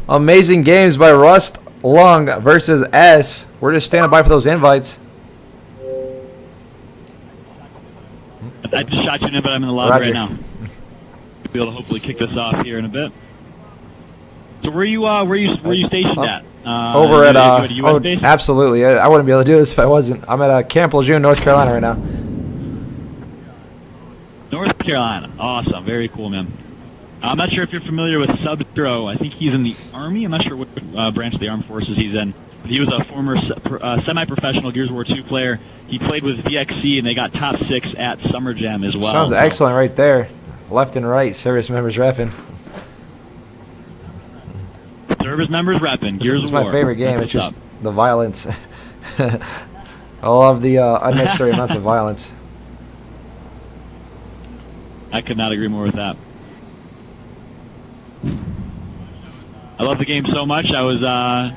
Amazing games by Rust Lung versus S. We're just standing by for those invites. I just shot you in, but I'm in the lobby Roger. right now. Be able to hopefully kick this off here in a bit. So where you stationed at? Over at you at a US base? absolutely. I wouldn't be able to do this if I wasn't. I'm at Camp Lejeune, North Carolina right now. North Carolina. Awesome. Very cool, man. I'm not sure if you're familiar with Sub-Zero. I think he's in the Army. I'm not sure what branch of the Armed Forces he's in. But he was a former semi-professional Gears of War 2 player. He played with VXC, and they got top 6 at Summer Jam as well. Sounds excellent right there. Left and right, service members repping. Service members repping. Gears It's of War. my favorite game. That's It's just the violence. I love the unnecessary amounts of violence. I could not agree more with that. I love the game so much, I was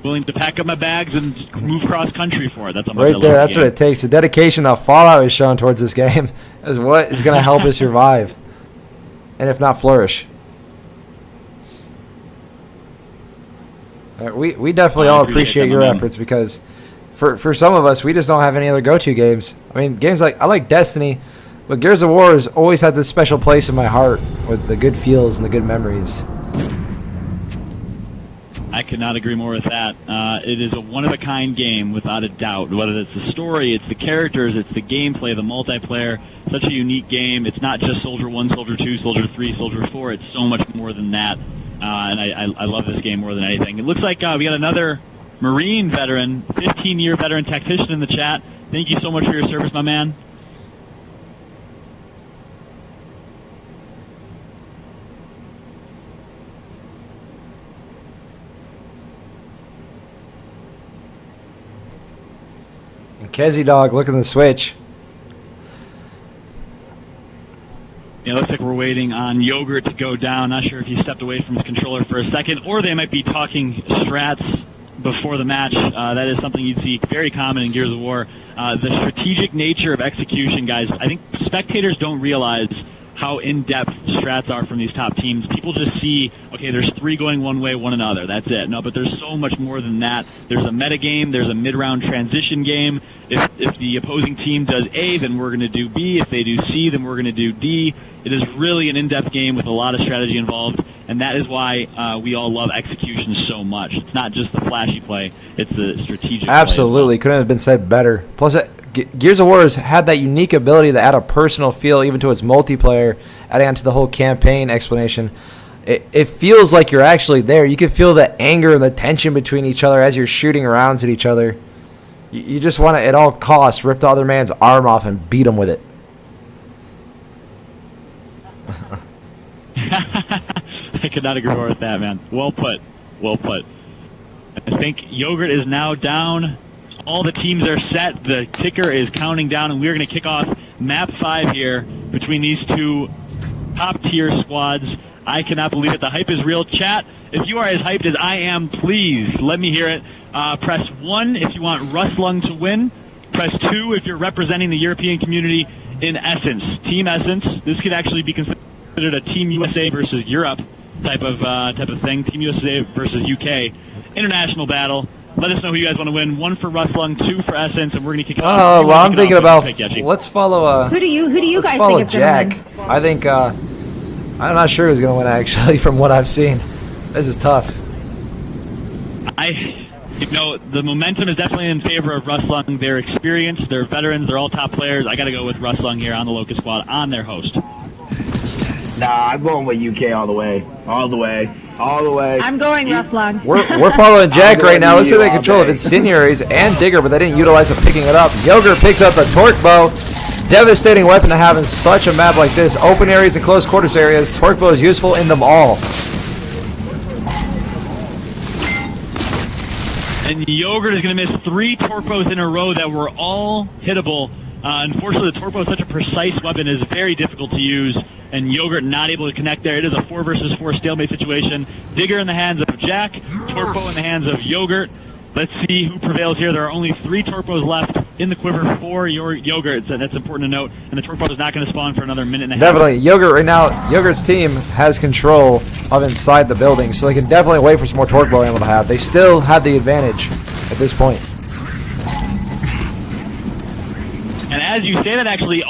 willing to pack up my bags and move cross country for it. That's how much I Right love there, the that's game. what it takes. The dedication that Fallout is shown towards this game is what is going to help us survive, and if not flourish. We definitely all appreciate your efforts, because for some of us, we just don't have any other go-to games. I mean, games like, I like Destiny, but Gears of War has always had this special place in my heart with the good feels and the good memories. I could not agree more with that. It is a one-of-a-kind game, without a doubt. Whether it's the story, it's the characters, it's the gameplay, the multiplayer. Such a unique game. It's not just Soldier 1, Soldier 2, Soldier 3, Soldier 4. It's so much more than that. And I love this game more than anything. It looks like we got another Marine veteran, 15-year veteran tactician in the chat. Thank you so much for your service, my man. And Kezi Dog looking the switch. It looks like we're waiting on Yogurt to go down. Not sure if he stepped away from his controller for a second, or they might be talking strats before the match. That is something you'd see very common in Gears of War. The strategic nature of execution, guys, I think spectators don't realize how in-depth strats are from these top teams. People just see, okay, there's 3 going one way, one another. That's it. No, but there's so much more than that. There's a meta game. There's a mid-round transition game. If the opposing team does A, then we're going to do B. If they do C, then we're going to do D. It is really an in-depth game with a lot of strategy involved, and that is why we all love execution so much. It's not just the flashy play. It's the strategic play. Absolutely. Couldn't have been said better. Plus, Gears of War has had that unique ability to add a personal feel even to its multiplayer, adding on to the whole campaign explanation. It feels like you're actually there. You can feel the anger and the tension between each other as you're shooting rounds at each other. You just want to, at all costs, rip the other man's arm off and beat him with it. I could not agree more with that, man. Well put. Well put. I think Yogurt is now down. All the teams are set. The ticker is counting down, and we're going to kick off map 5 here between these two top-tier squads. I cannot believe it. The hype is real. Chat, if you are as hyped as I am, please let me hear it. Press 1 if you want Rust Lung to win. Press 2 if you're representing the European community in Essence. Team Essence. This could actually be considered a Team USA versus Europe type of thing. Team USA versus UK. International battle. Let us know who you guys want to win. 1 for Rust Lung, 2 for Essence, and we're going to kick it off. Oh, well, I'm thinking about, let's follow Who do you let's guys follow think is Jack. gonna win? I think I'm not sure who's going to win, actually, from what I've seen. This is tough. The momentum is definitely in favor of Rust Lung. They're experienced, they're veterans, they're all top players. I got to go with Rust Lung here on the Locust Squad, on their host. Nah, I'm going with UK all the way. All the way. All the way. I'm going Rust Lung. We're following Jack I'm right going now. Let's say EU they all control of day. Incendiaries and Digger, but they didn't utilize it picking it up. Yogurt picks up the Torque Bow. Devastating weapon to have in such a map like this. Open areas and close quarters areas. Torque Bow is useful in them all. And Yogurt is going to miss 3 torpos in a row that were all hittable. Unfortunately, the torpo is such a precise weapon, it is very difficult to use, and Yogurt not able to connect there. It is a 4 versus 4 stalemate situation. Digger in the hands of Jack, Torpo in the hands of Yogurt. Let's see who prevails here. There are only 3 torpos left in the quiver for your Yogurt. So that's important to note. And the Torque Ball is not going to spawn for another minute and a half. Definitely. Yogurt right now, Yogurt's team has control of inside the building, so they can definitely wait for some more Torque Ball ammo to have. They still had the advantage at this point. And as you say that, actually,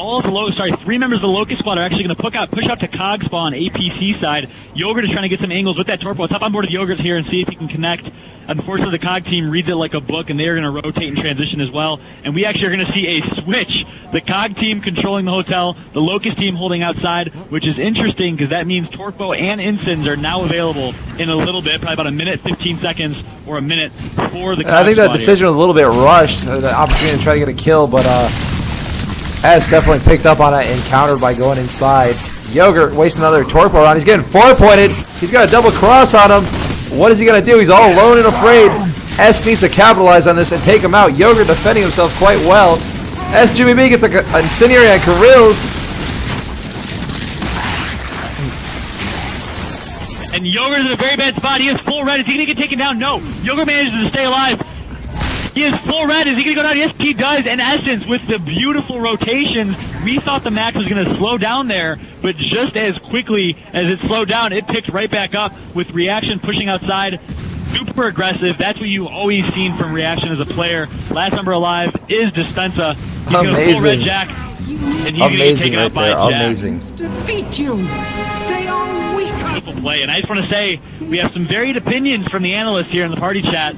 three members of the Locust Squad are actually going to push out to Cog Spawn, APC side. Yogurt is trying to get some angles with that Torque Ball. Let's hop on board with Yogurt here and see if he can connect. Unfortunately, the Cog team reads it like a book, and they are going to rotate and transition as well. And we actually are going to see a switch. The Cog team controlling the hotel, the Locust team holding outside, which is interesting because that means Torquebo and Ensigns are now available in a little bit, probably about a minute, 15 seconds, or a minute for the Cog I think that squad decision was a little bit rushed, the opportunity to try to get a kill, but S definitely picked up on it and countered by going inside. Yogurt wasting another Torque Ball round. He's getting four-pointed. He's got a double cross on him. What is he going to do? He's all alone and afraid. S needs to capitalize on this and take him out. Yogurt defending himself quite well. S Jimmy B gets an incendiary on Karil's. And Yogurt's in a very bad spot. He is full red. Is he going to get taken down? No. Yogurt manages to stay alive. He is full red. Is he going to go down? Yes, he does. In essence, with the beautiful rotations, we thought the match was going to slow down there, but just as quickly as it slowed down, it picked right back up with Reaction pushing outside. Super aggressive. That's what you've always seen from Reaction as a player. Last number alive is Dispensa. He's going to full red Jack, and he's going to get taken out by Jack. Amazing. Defeat you. They are weaker. Beautiful play. And I just want to say, we have some varied opinions from the analysts here in the party chat.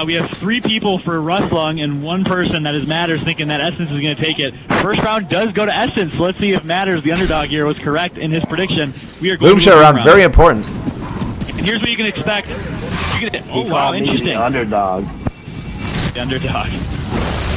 We have 3 people for Rustlung and 1 person that is Matters thinking that Essence is going to take it. First round does go to Essence. So let's see if Matters, the underdog here, was correct in his prediction. We are going Boom shot round, very important. And here's what you can expect. Oh, wow, interesting. The underdog. The underdog.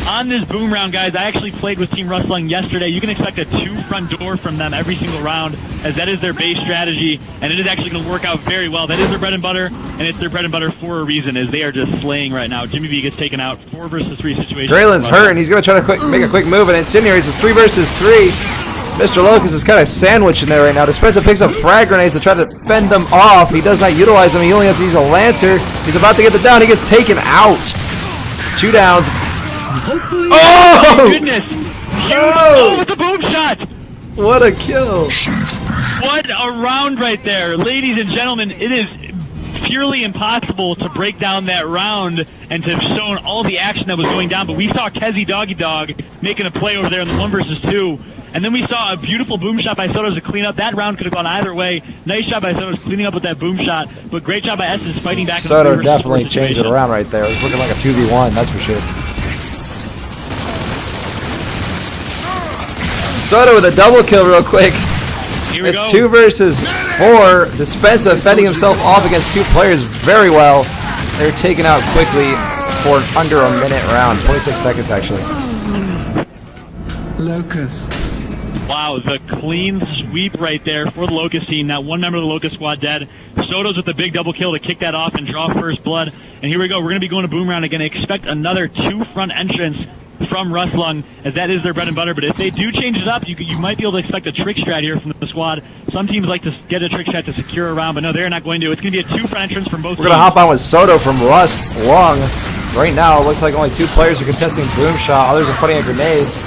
On this boom round, guys, I actually played with Team Rustlung yesterday. You can expect a 2 front door from them every single round, as that is their base strategy, and it is actually going to work out very well. That is their bread and butter, and it's their bread and butter for a reason, as they are just slaying right now. Jimmy B gets taken out, 4 versus 3 situation. Graylin's hurt, and he's going to try to make a quick move, and Incendiaries is 3 versus 3. Mr. Locust is kind of sandwiched in there right now. Dispensa picks up frag grenades to try to fend them off. He does not utilize them. He only has to use a Lancer. He's about to get the down. He gets taken out. 2 downs. Oh, my goodness! Oh, with the boom shot! What a kill! What a round right there. Ladies and gentlemen, it is purely impossible to break down that round and to have shown all the action that was going down, but we saw Kezi Doggy Dog making a play over there in the 1 versus 2, and then we saw a beautiful boom shot by Sotos to clean up. That round could have gone either way. Nice job by Sotos cleaning up with that boom shot, but great job by Essence fighting back. Soto definitely changed it around right there. It was looking like a 2v1, that's for sure. Soto with a double kill real quick. It's 2 versus 4. Dispensa fending himself off against 2 players very well. They're taken out quickly for under a minute round. 26 seconds actually. Locust. Wow, the clean sweep right there for the Locust team. That 1 member of the Locust squad dead. Soto's with the big double kill to kick that off and draw first blood. And here we go. We're going to be going to boom round again. Expect another 2 front entrance from Rustlung, as that is their bread and butter. But if they do change it up, you might be able to expect a trick strat here from the squad. Some teams like to get a trick strat to secure a round, but no, they're not going to. It's going to be a 2 front entrance from both teams. We're going to hop on with Soto from Rustlung. Right now, it looks like only 2 players are contesting boom shot. Others are putting in grenades.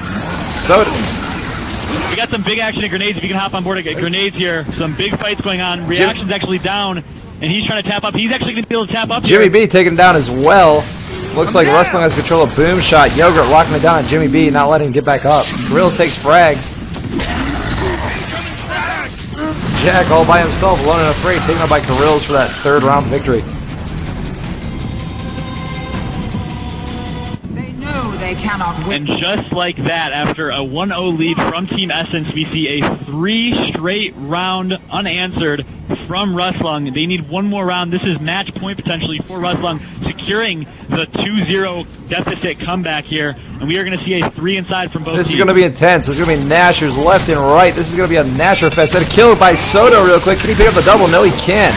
Soto. We got some big action at grenades. If you can hop on board and get grenades here. Some big fights going on. Reaction's actually down, and he's trying to tap up. He's actually going to be able to tap up Jimmy here. B taken down as well. Looks like Rustlung has control of boom shot. Yogurt locking it down on Jimmy B, not letting him get back up. Grills takes frags. Jack all by himself, alone and afraid, taken out by Karil's for that 3rd round victory. They know they cannot win. And just like that, after a 1-0 lead from Team Essence, we see a 3 straight round unanswered from Rustlung. They need 1 more round. This is match point potentially for Rustlung, securing the 2-0 deficit comeback here. And we are going to see a 3 inside from both This teams. is going to be intense. There's going to be Nashers left and right. This is going to be a Nasher fest. And a kill by Soto real quick. Can he pick up the double? No, he can't.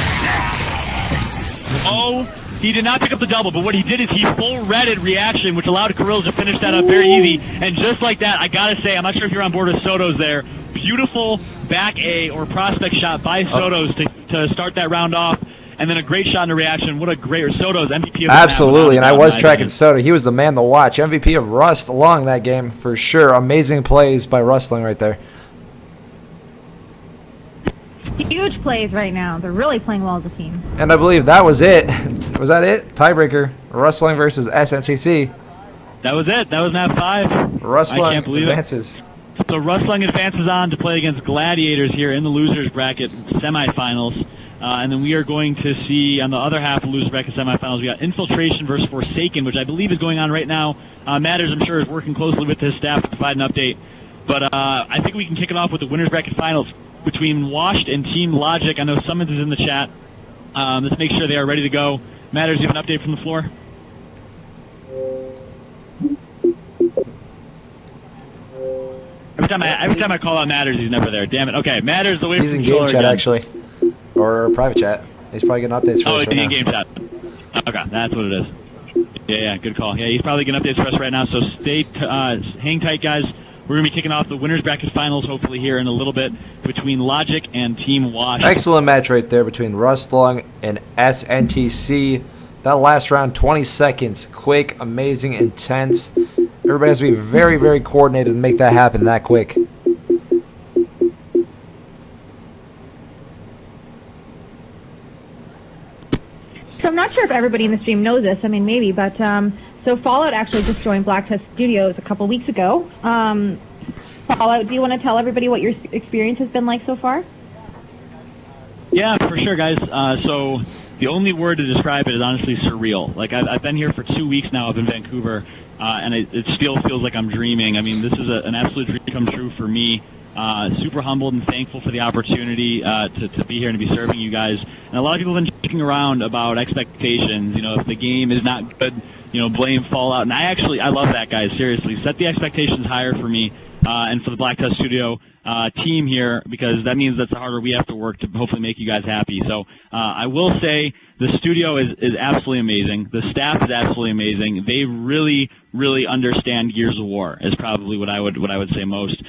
Oh, he did not pick up the double, but what he did is he full-redded Reaction, which allowed Karil's to finish that up very easy. And just like that, I gotta say, I'm not sure if you're on board with Soto's there. Beautiful back A or prospect shot by Soto's to start that round off. And then a great shot in a reaction. What a great Soto's MVP of the Absolutely, and I was tracking opinion. Soto. He was the man to watch. MVP of Rust along that game for sure. Amazing plays by Rustling right there. Huge plays right now. They're really playing well as a team. And I believe that was it. Was that it? Tiebreaker. Rustling versus SNTC. That was it. That was Map 5. I Rustling can't believe advances. it. So Rustling advances on to play against Gladiators here in the losers bracket semifinals. And then we are going to see on the other half of the losers bracket semifinals, we got Infiltration versus Forsaken, which I believe is going on right now. Matters, I'm sure, is working closely with his staff to provide an update. But I think we can kick it off with the winners bracket finals between Washed and Team Logic. I know Summons is in the chat. Let's make sure they are ready to go. Matters, you have an update from the floor? Every time I call out Matters, he's never there. Damn it. Okay, Matters away He's from in the game controller chat, again. actually. Or private chat. He's probably getting updates for Oh, us it's right in now. game chat. Okay, that's what it is. Yeah, good call. Yeah, he's probably getting updates for us right now, so hang tight, guys. We're going to be kicking off the winners bracket finals hopefully here in a little bit between Logic and Team Wash. Excellent match right there between Rustling and SNTC. That last round, 20 seconds. Quick, amazing, intense. Everybody has to be very, very coordinated to make that happen that quick. So I'm not sure if everybody in the stream knows this. I mean, maybe, but so Fallout actually just joined Black Test Studios a couple weeks ago. Fallout, do you want to tell everybody what your experience has been like so far? Yeah, for sure, guys. So the only word to describe it is honestly surreal. Like I've been here for 2 weeks now up in Vancouver, and it still feels like I'm dreaming. I mean, this is an absolute dream come true for me. Super humbled and thankful for the opportunity to be here and to be serving you guys. And a lot of people have been joking around about expectations. You know, if the game is not good, you know, blame Fallout. And I love that, guys. Seriously, set the expectations higher for me and for the Black Test Studio team here, because that means that's the harder we have to work to hopefully make you guys happy. So I will say the studio is absolutely amazing. The staff is absolutely amazing. They really, really understand Gears of War is probably what I would say most.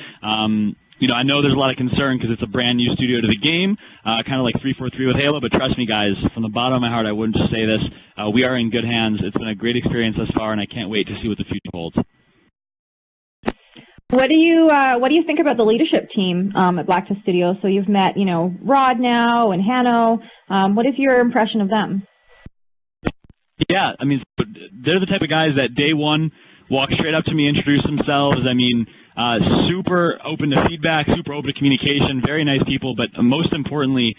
You know, I know there's a lot of concern because it's a brand new studio to the game, kind of like 343 with Halo, but trust me, guys, from the bottom of my heart, I wouldn't just say this. We are in good hands. It's been a great experience thus far, and I can't wait to see what the future holds. What do you think about the leadership team at Black Test Studios? So you've met, you know, Rod now and Hanno. What is your impression of them? Yeah, I mean, they're the type of guys that day one walk straight up to me, introduce themselves. I mean, super open to feedback, super open to communication, very nice people, but most importantly,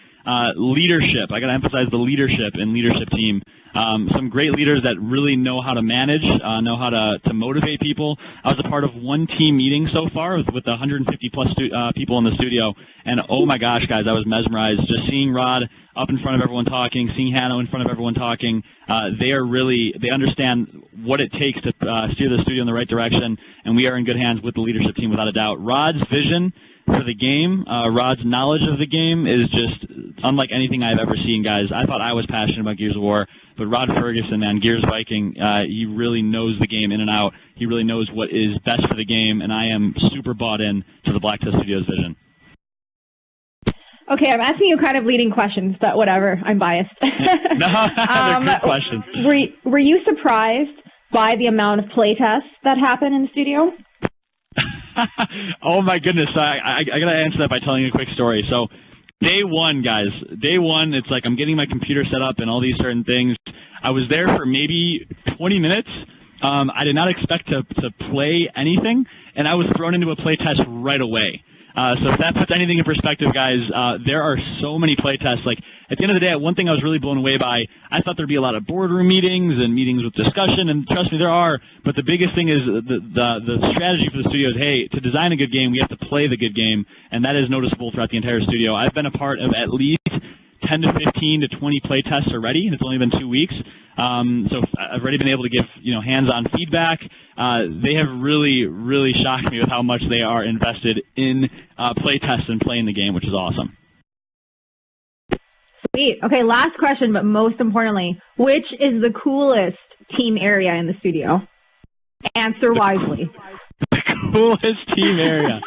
leadership. I got to emphasize the leadership and leadership team. Some great leaders that really know how to manage, know how to motivate people. I was a part of one team meeting so far with 150 plus people in the studio, and oh my gosh, guys, I was mesmerized just seeing Rod up in front of everyone talking, seeing Hanno in front of everyone talking. They understand what it takes to steer the studio in the right direction, and we are in good hands with the leadership team without a doubt. Rod's vision for the game, Rod's knowledge of the game is just unlike anything I've ever seen, guys. I thought I was passionate about Gears of War, but Rod Ferguson, man, Gears Viking, he really knows the game in and out. He really knows what is best for the game, and I am super bought in to the Black Test Studios vision. Okay, I'm asking you kind of leading questions, but whatever, I'm biased. No, they're good questions. Were you surprised by the amount of playtests that happen in the studio? Oh my goodness, I gotta answer that by telling you a quick story. So day one, guys, it's like I'm getting my computer set up and all these certain things. I was there for maybe 20 minutes. I did not expect to play anything, and I was thrown into a play test right away. So if that puts anything in perspective, guys, there are so many play tests. Like, at the end of the day, one thing I was really blown away by, I thought there'd be a lot of boardroom meetings and meetings with discussion, and trust me, there are. But the biggest thing is the strategy for the studio is, hey, to design a good game, we have to play the good game, and that is noticeable throughout the entire studio. I've been a part of at least 10 to 15 to 20 play tests already, and it's only been 2 weeks. So I've already been able to give, you know, hands-on feedback. They have really, really shocked me with how much they are invested in play tests and playing the game, which is awesome. Sweet. Okay, last question, but most importantly, which is the coolest team area in the studio? Answer wisely. The coolest team area.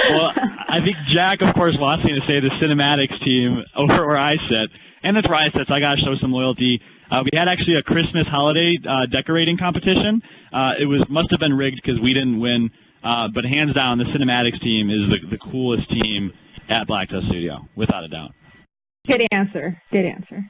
Well, I think Jack, of course, wants me to say the Cinematics team over where I sit. And that's where I sit, so I got to show some loyalty. We had actually a Christmas holiday decorating competition. It must have been rigged because we didn't win. But hands down, the Cinematics team is the coolest team at Black Tusk Studio, without a doubt. Good answer. Good answer.